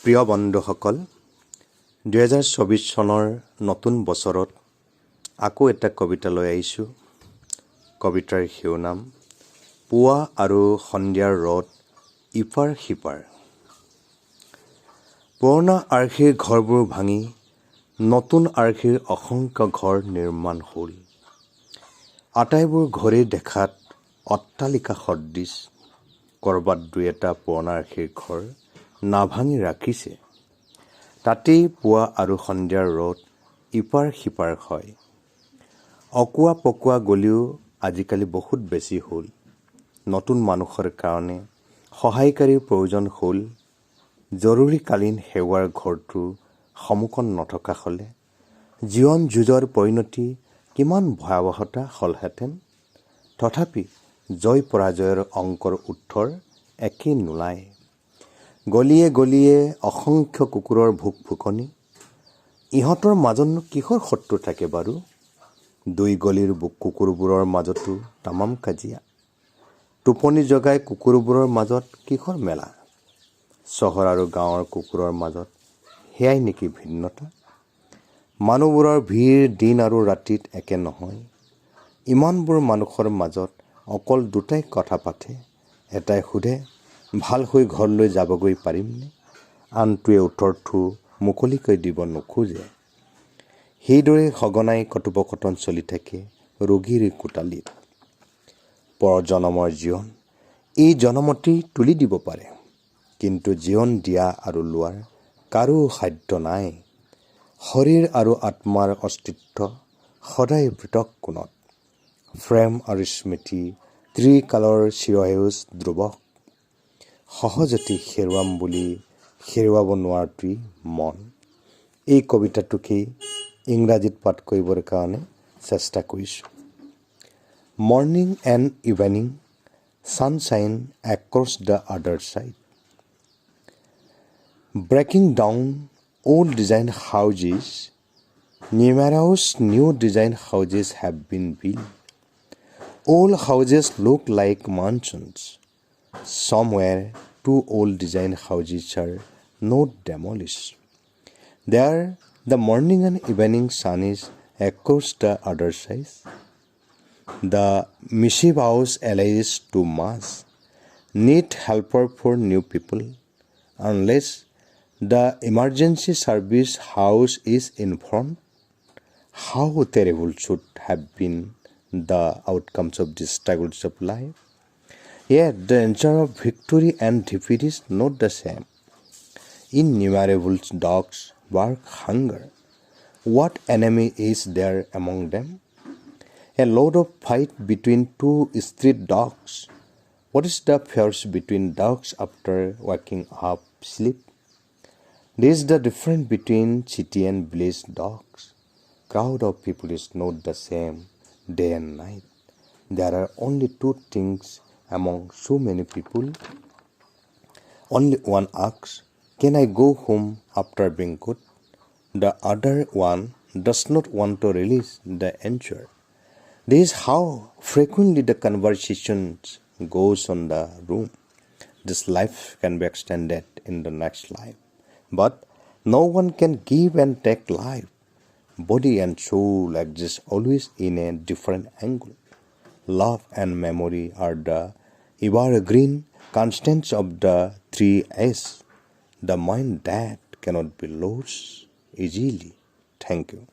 প্ৰিয় বন্ধুসকল, 2024 চনৰ নতুন বছৰত আকৌ এটা কবিতা লৈ আহিছোঁ। কবিতাৰ শিৰোনাম পুৱা আৰু সন্ধিয়াৰ ৰ'দ ইপাৰ সিপাৰ। পুৰণা আৰ্হিৰ ঘৰবোৰ ভাঙি নতুন আৰ্হিৰ অসংখ্য ঘৰ নিৰ্মাণ হ'ল। আটাইবোৰ ঘৰেই দেখাত অট্টালিকা সদৃশ। ক'ৰবাত দুই এটা পুৰণা আৰ্হিৰ ঘৰ নাভাঙি ৰাখিছে। তাতেই পুৱা আৰু সন্ধিয়াৰ ৰ'দ ইপাৰ সিপাৰ হয়। অকোৱা পকোৱা গলিও আজিকালি বহুত বেছি হ'ল। নতুন মানুহৰ কাৰণে সহায়কাৰীৰ প্ৰয়োজন হ'ল। জৰুৰীকালীন সেৱাৰ ঘৰটো সন্মুখত নথকা হ'লে জীৱন যুঁজৰ পৰিণতি কিমান ভয়াৱহতা হ'লহেঁতেন। তথাপি জয় পৰাজয়ৰ অংকৰ উত্তৰ একেই নোলায়। গলিয়ে গলিয়ে অসংখ্য কুকুৰৰ ভোক ভুকনি। ইহঁতৰ মাজতনো কিহৰ শত্ৰু থাকে বাৰু? দুই গলিৰ কুকুৰবোৰৰ মাজতো তামাম কাজিয়া। টোপনি জগাই কুকুৰবোৰৰ মাজত কিহৰ মেলা? চহৰ আৰু গাঁৱৰ কুকুৰৰ মাজত সেয়াই নেকি ভিন্নতা? মানুহবোৰৰ ভিৰ দিন আৰু ৰাতিত একে নহয়। ইমানবোৰ মানুহৰ মাজত অকল দুটাই কথা পাতে। এটাই সোধে, ভাল হৈ ঘৰলৈ যাবগৈ পাৰিমনে? আনটোৱে উত্তৰটো মুকলিকৈ দিব নোখোজে। সেইদৰে সঘনাই কথোপকথন চলি থাকে ৰোগীৰ কোঠালিত। পৰজনমৰ জীৱন এই জনমতেই তুলি দিব পাৰে। কিন্তু জীৱন দিয়া আৰু লোৱাৰ কাৰো সাধ্য নাই। শৰীৰ আৰু আত্মাৰ অস্তিত্ব সদায় পৃথক কোণত। প্ৰেম আৰু স্মৃতি ত্ৰিকালৰ চিৰসেউজ ধ্ৰুৱক। সহজতে হেৰুৱাম বুলি হেৰুৱাব নোৱাৰাটোৱেই মন। এই কবিতাটোকেই ইংৰাজীত পাঠ কৰিবৰ কাৰণে চেষ্টা কৰিছোঁ। Morning and evening, sunshine across the আদাৰ side. Breaking down old design houses, numerous new design houses have been built. Old houses look like mansions. Somewhere, two old design houses are not demolished. There, the morning and evening sun is across the other side. The mischievous allies to mass need helper for new people, unless the emergency service house is informed. How terrible should have been the outcomes of these struggles of life. Yet the answer of victory and defeat is not the same. Innumerable dogs bark hunger. What enemy is there among them? A lot of fight between two street dogs. What is the fierce between dogs after waking up sleep? This is the difference between city and village dogs. Crowd of people is not the same day and night. There are only two things among so many people. Only one asks, can I go home after being good? The other one does not want to release the answer. This is how frequently the conversations goes on the room. This life can be extended in the next life. But no one can give and take life. Body and soul exist always in a different angle. Love and memory are the evergreen constants of the three S. The mind that cannot be lost easily. Thank you.